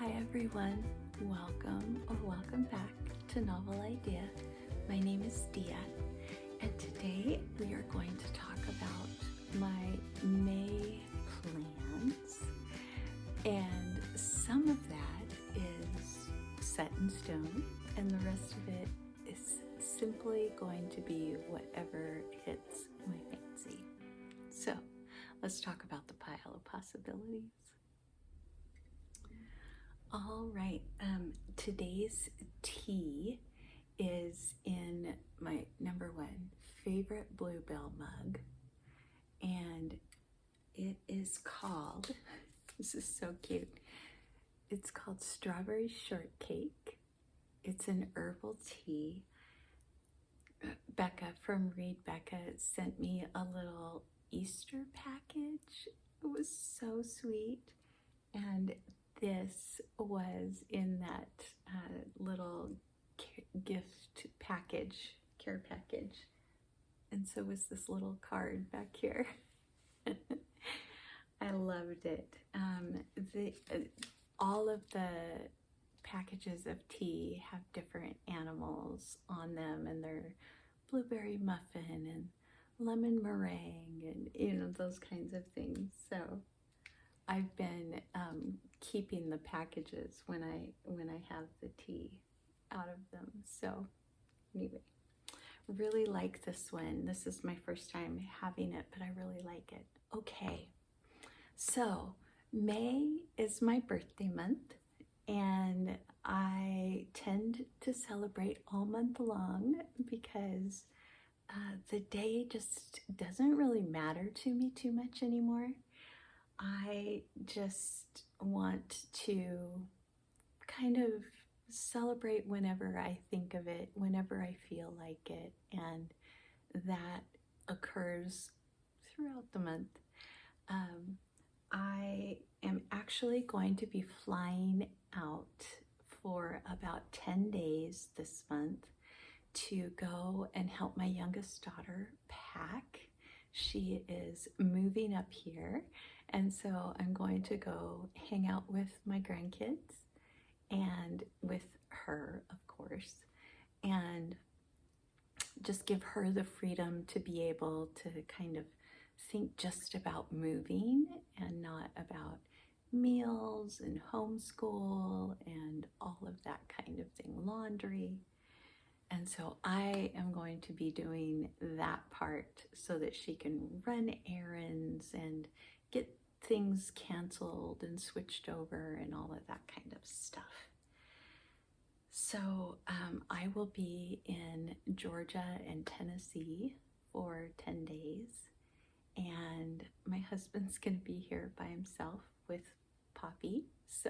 Hi everyone, welcome back to Novel iDeea. My name is Deea, and today we are going to talk about my May plans, and some of that is set in stone, and the rest of it is simply going to be whatever hits my fancy. So let's talk about the pile of possibilities. All right, today's tea is in my number one favorite bluebell mug, and it is called, this is so cute, it's called Strawberry Shortcake. It's an herbal tea. Becca from Read Becca sent me a little Easter package. It was so sweet, and this was in that little gift package, care package, and so was this little card back here. I loved it. All of the packages of tea have different animals on them, and they're blueberry muffin and lemon meringue and those kinds of things. So I've been keeping the packages when I have the tea out of them. So anyway, really like this one. This is my first time having it, but I really like it. Okay, so May is my birthday month, and I tend to celebrate all month long because the day just doesn't really matter to me too much anymore. I just want to kind of celebrate whenever I think of it, whenever I feel like it, and that occurs throughout the month. I am actually going to be flying out for about 10 days this month to go and help my youngest daughter pack. She is moving up here, and so I'm going to go hang out with my grandkids and with her, of course, and just give her the freedom to be able to kind of think just about moving and not about meals and homeschool and all of that kind of thing, laundry. And so I am going to be doing that part so that she can run errands and get things canceled and switched over and all of that kind of stuff. So I will be in Georgia and Tennessee for 10 days, and my husband's going to be here by himself with Poppy. So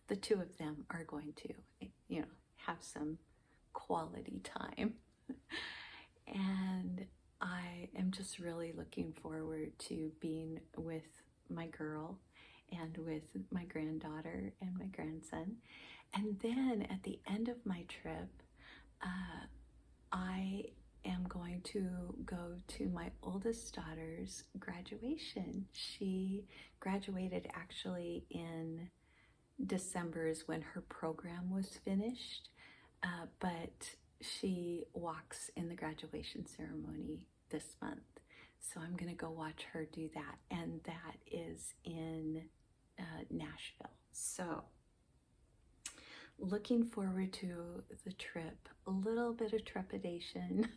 the two of them are going to, have some quality time. And I am just really looking forward to being with my girl and with my granddaughter and my grandson. And then at the end of my trip, I am going to go to my oldest daughter's graduation. She graduated actually in December is when her program was finished, but she walks in the graduation ceremony this month. So I'm going to go watch her do that, and that is in Nashville. So looking forward to the trip. A little bit of trepidation,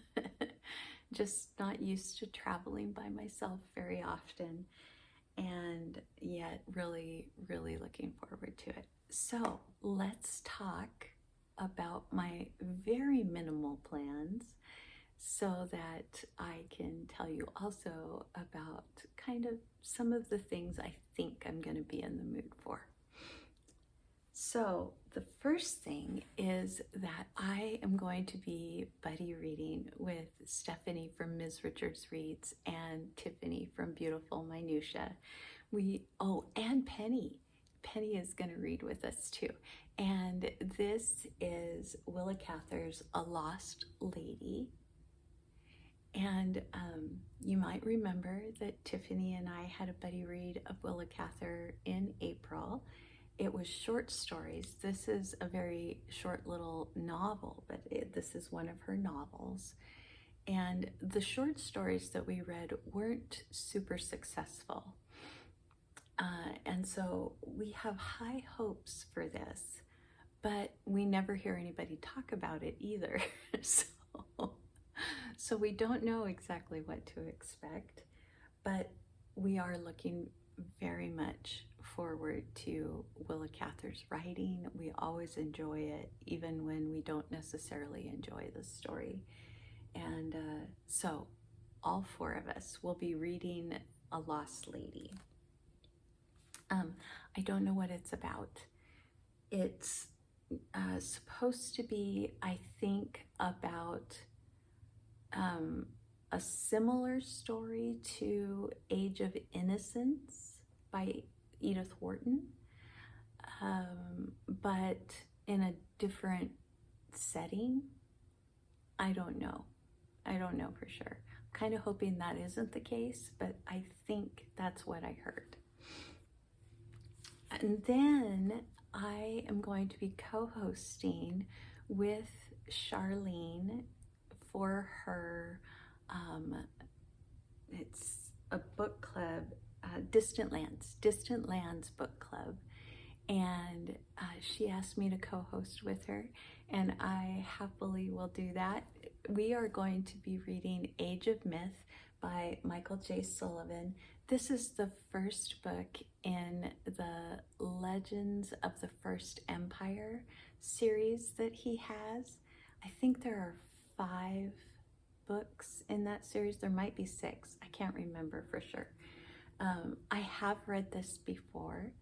just not used to traveling by myself very often, and yet really, really looking forward to it. So let's talk about my very minimal plans so that I can tell you also about kind of some of the things I think I'm going to be in the mood for. So the first thing is that I am going to be buddy reading with Stephanie from Ms. Richards Reads and Tiffany from Beautiful Minutia. And Penny. Penny is going to read with us too. And this is Willa Cather's A Lost Lady. And you might remember that Tiffany and I had a buddy read of Willa Cather in April. it was short stories. This is a very short little novel, but this is one of her novels. And the short stories that we read weren't super successful. And so we have high hopes for this, but we never hear anybody talk about it either. So we don't know exactly what to expect, but we are looking very much forward to Willa Cather's writing. We always enjoy it, even when we don't necessarily enjoy the story. And so all four of us will be reading A Lost Lady. I don't know what it's about. It's supposed to be, I think, about a similar story to Age of Innocence by Edith Wharton, but in a different setting. I don't know. I don't know for sure. I'm kind of hoping that isn't the case, but I think that's what I heard. And then I am going to be co-hosting with Charlene for her, it's a book club, Distant Lands book club. And she asked me to co-host with her, and I happily will do that. We are going to be reading Age of Myth by Michael J. Sullivan. This is the first book in the Legends of the First Empire series that he has. I think there are 5 books in that series. There might be 6. I can't remember for sure. I have read this before,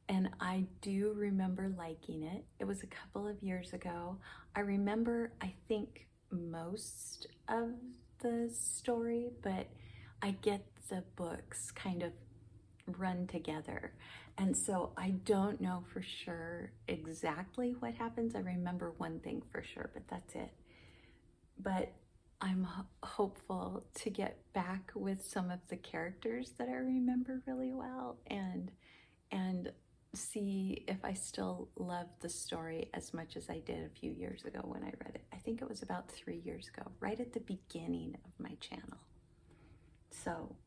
and I do remember liking it. It was a couple of years ago. I remember, I think, most of the story, but I get the books kind of run together. And so I don't know for sure exactly what happens. I remember one thing for sure, but that's it. But I'm hopeful to get back with some of the characters that I remember really well and see if I still love the story as much as I did a few years ago when I read it. I think it was about 3 years ago, right at the beginning of my channel. So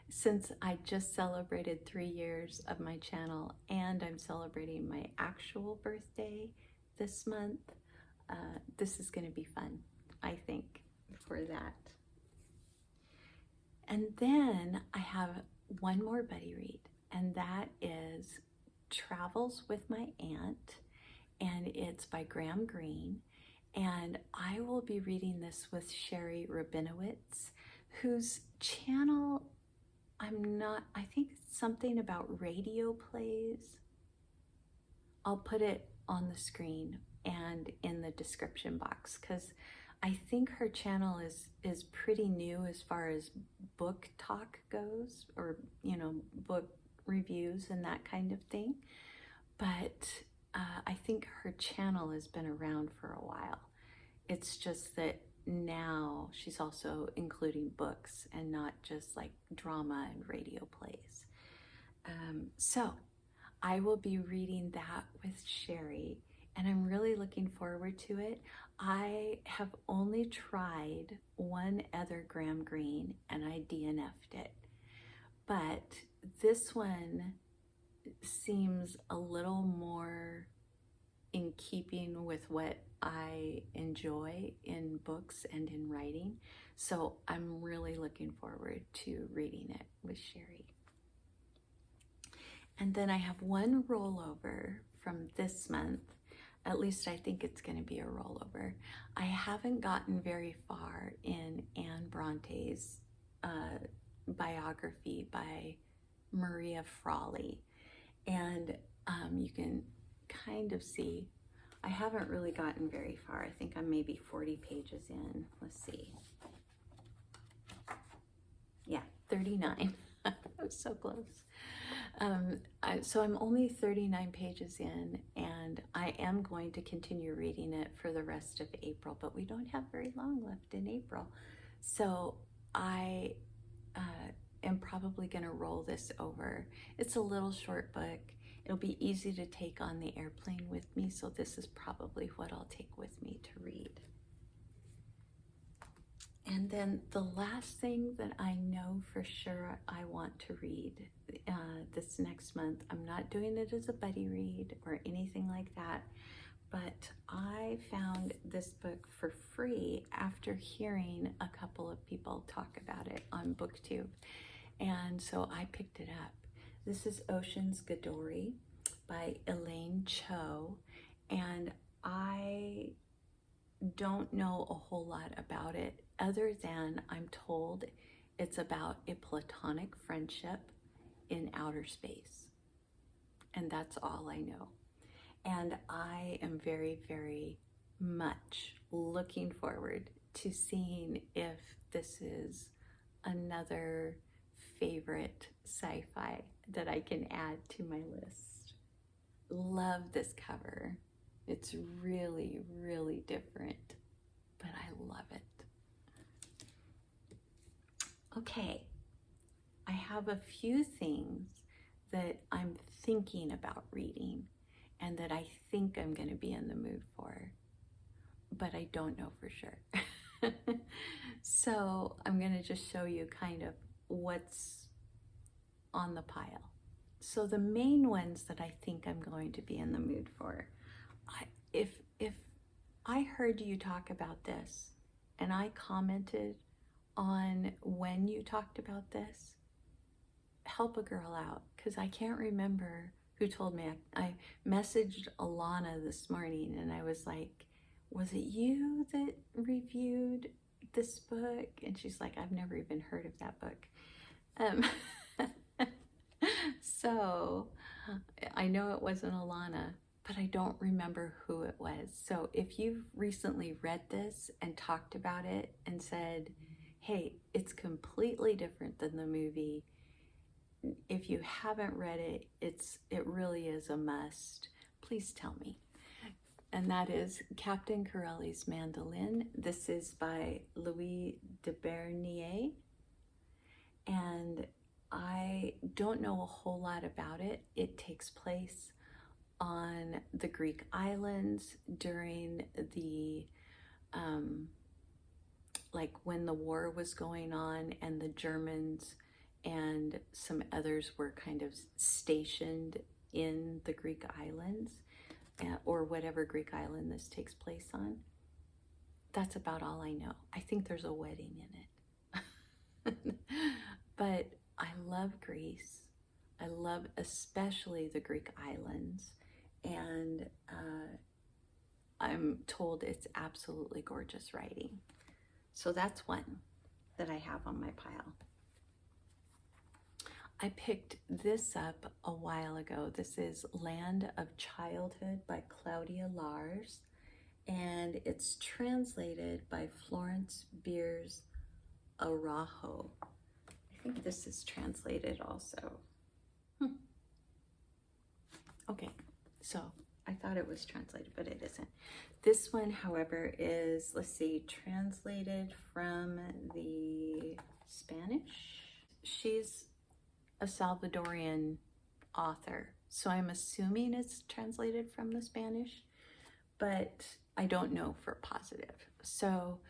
since I just celebrated 3 years of my channel and I'm celebrating my actual birthday this month, this is going to be fun, I think, for that. And then I have one more buddy read, and that is Travels with My Aunt, and it's by Greene. And I will be reading this with Sherry Rabinowitz, whose channel I think it's something about radio plays. I'll put it on the screen and in the description box, because I think her channel is pretty new as far as book talk goes, or, you know, book reviews and that kind of thing. But I think her channel has been around for a while. It's just that now she's also including books and not just like drama and radio plays. So I will be reading that with Sherry, and I'm really looking forward to it. I have only tried one other Graham Greene, and I DNF'd it. But this one seems a little more in keeping with what I enjoy in books and in writing. So I'm really looking forward to reading it with Sherry. And then I have one rollover from this month. At least I think it's going to be a rollover. I haven't gotten very far in Anne Bronte's biography by Maria Frawley. And you can kind of see, I haven't really gotten very far. I think I'm maybe 40 pages in. Let's see. Yeah, 39. I was so close. So I'm only 39 pages in, and I am going to continue reading it for the rest of April, but we don't have very long left in April. So I am probably going to roll this over. It's a little short book, It'll be easy to take on the airplane with me, so this is probably what I'll take with me to read. And then the last thing that I know for sure I want to read this next month, I'm not doing it as a buddy read or anything like that, but I found this book for free after hearing a couple of people talk about it on BookTube. And so I picked it up. This is Ocean's Gdori by Elaine Cho, and I don't know a whole lot about it other than I'm told it's about a platonic friendship in outer space. And that's all I know. And I am very, very much looking forward to seeing if this is another favorite sci-fi that I can add to my list. Love this cover. It's really, really different, but I love it. Okay, I have a few things that I'm thinking about reading and that I think I'm going to be in the mood for, but I don't know for sure. So I'm going to just show you kind of what's on the pile. So the main ones that I think I'm going to be in the mood for, if I heard you talk about this and I commented on when you talked about this, help a girl out, because I can't remember who told me. I messaged Alana this morning and I was like, was it you that reviewed this book? And she's like, I've never even heard of that book. So I know it wasn't Alana, but I don't remember who it was. So if you've recently read this and talked about it and said, hey, it's completely different than the movie, if you haven't read it, it really is a must. Please tell me. And that is Captain Corelli's Mandolin. This is by Louis de Bernieres. And I don't know a whole lot about it. It takes place on the Greek islands during the, like when the war was going on and the Germans and some others were kind of stationed in the Greek islands, or whatever Greek island this takes place on. That's about all I know. I think there's a wedding in it. But I love Greece. I love especially the Greek islands. And I'm told it's absolutely gorgeous writing. So that's one that I have on my pile. I picked this up a while ago. This is Land of Childhood by Claudia Lars, and it's translated by Florence Beers Araujo. I think this is translated also. Okay, so I thought it was translated, but it isn't. This one, however, is, let's see, translated from the Spanish. She's a Salvadorian author, so I'm assuming it's translated from the Spanish, but I don't know for positive. So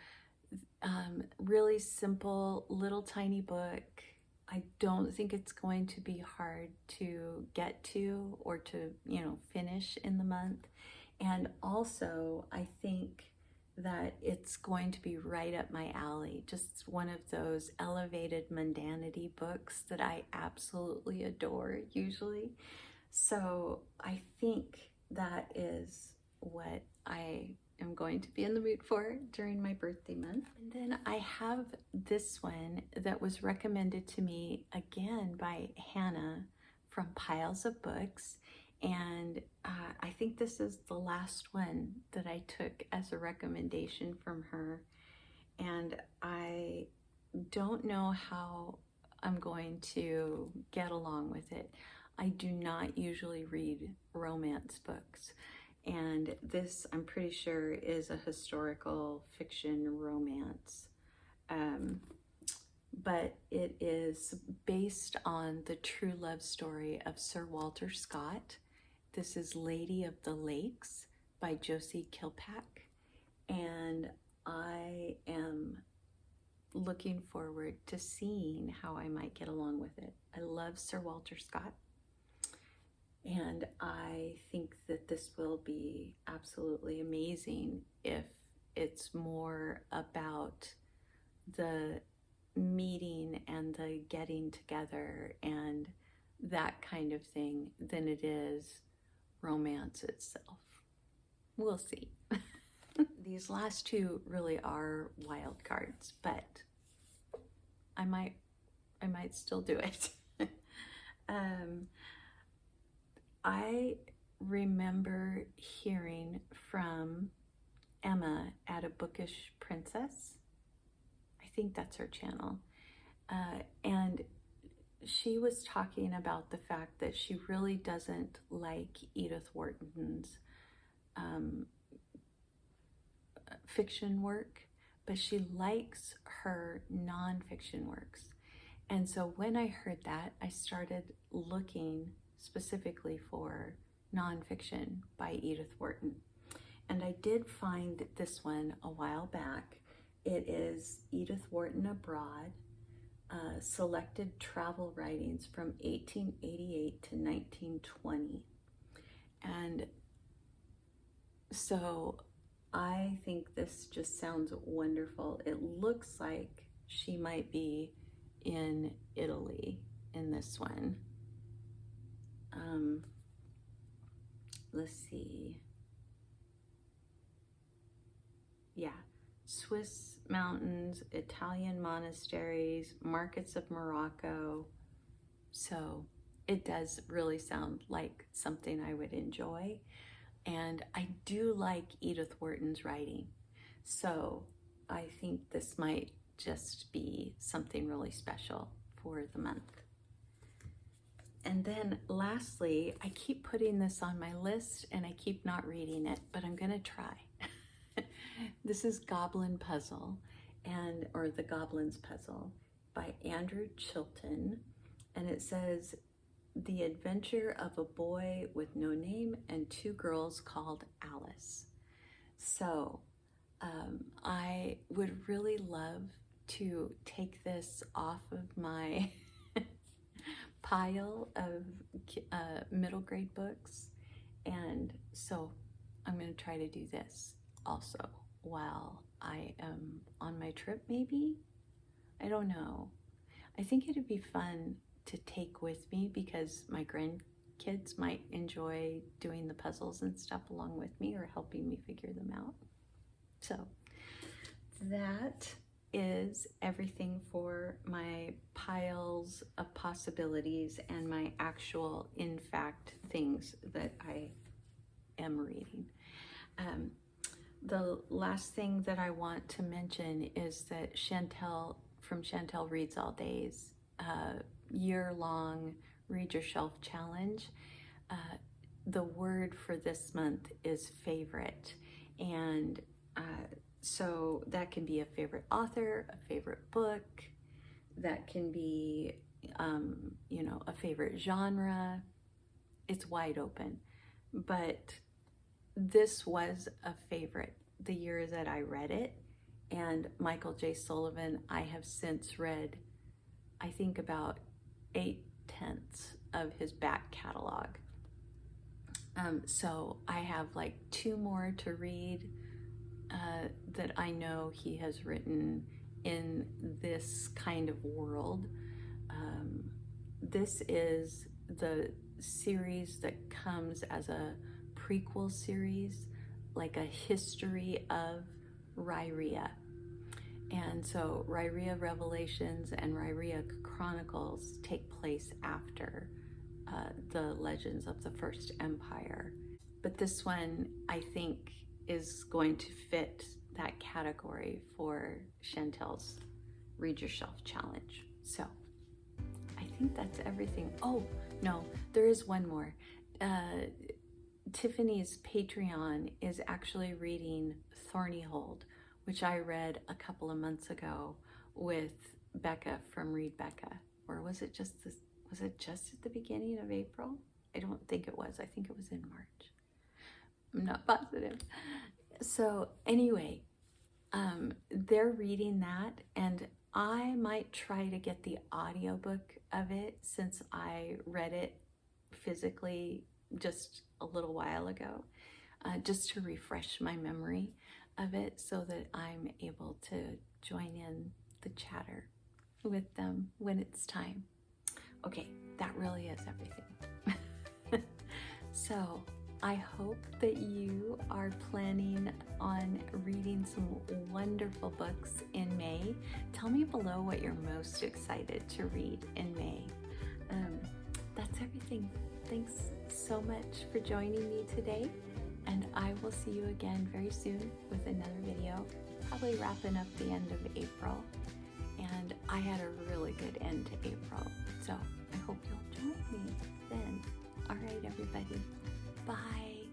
really simple, little tiny book. I don't think it's going to be hard to get to or to, finish in the month. And also, I think that it's going to be right up my alley. Just one of those elevated mundanity books that I absolutely adore usually. So I think that is what I am going to be in the mood for during my birthday month. And then I have this one that was recommended to me again by Hannah from Piles of Books. And I think this is the last one that I took as a recommendation from her. And I don't know how I'm going to get along with it. I do not usually read romance books. And this, I'm pretty sure, is a historical fiction romance. But it is based on the true love story of Sir Walter Scott. This is Lady of the Lakes by Josi Kilpack, and I am looking forward to seeing how I might get along with it. I love Sir Walter Scott, and I think that this will be absolutely amazing if it's more about the meeting and the getting together and that kind of thing than it is romance itself. We'll see. These last two really are wild cards, but I might still do it. I remember hearing from Emma at A Bookish Princess. I think that's her channel. And she was talking about the fact that she really doesn't like Edith Wharton's fiction work, but she likes her nonfiction works. And so when I heard that, I started looking specifically for nonfiction by Edith Wharton. And I did find this one a while back. It is Edith Wharton Abroad, selected travel writings from 1888 to 1920. And so I think this just sounds wonderful. It looks like she might be in Italy in this one. Let's see. Yeah, Swiss mountains, Italian monasteries, markets of Morocco. So it does really sound like something I would enjoy. And I do like Edith Wharton's writing. So I think this might just be something really special for the month. And then lastly, I keep putting this on my list and I keep not reading it, but I'm gonna try. This is Goblin Puzzle, or The Goblin's Puzzle by Andrew Chilton. And it says, the adventure of a boy with no name and two girls called Alice. So I would really love to take this off of my pile of middle grade books. And so I'm going to try to do this also while I am on my trip, maybe? I don't know. I think it'd be fun to take with me because my grandkids might enjoy doing the puzzles and stuff along with me or helping me figure them out. So that is everything for my piles of possibilities and my actual, in fact, things that I am reading. The last thing that I want to mention is that Chantel from Chantel Reads All Days, year-long Read Your Shelf Challenge. The word for this month is favorite. And so that can be a favorite author, a favorite book, that can be, a favorite genre. It's wide open. But this was a favorite the year that I read it. And Michael J. Sullivan, I have since read, I think about 8/10 of his back catalog. So I have like 2 more to read that I know he has written in this kind of world. This is the series that comes as a prequel series, like a history of Rhyria. And so Rhyria Revelations and Rhyria Chronicles take place after the legends of the First Empire. But this one, I think, is going to fit that category for Chantel's Read Your Shelf Challenge. So I think that's everything. Oh, no, there is one more. Tiffany's Patreon is actually reading Thornyhold, which I read a couple of months ago with Becca from Read Becca. Or was it just at the beginning of April? I don't think it was. I think it was in March. I'm not positive. So anyway, they're reading that, and I might try to get the audiobook of it since I read it physically just a little while ago, just to refresh my memory of it so that I'm able to join in the chatter with them when it's time. Okay, that really is everything. So I hope that you are planning on reading some wonderful books in May. Tell me below what you're most excited to read in May. That's everything. Thanks so much for joining me today, and I will see you again very soon with another video, probably wrapping up the end of April. And I had a really good end to April, so I hope you'll join me then. All right, everybody. Bye.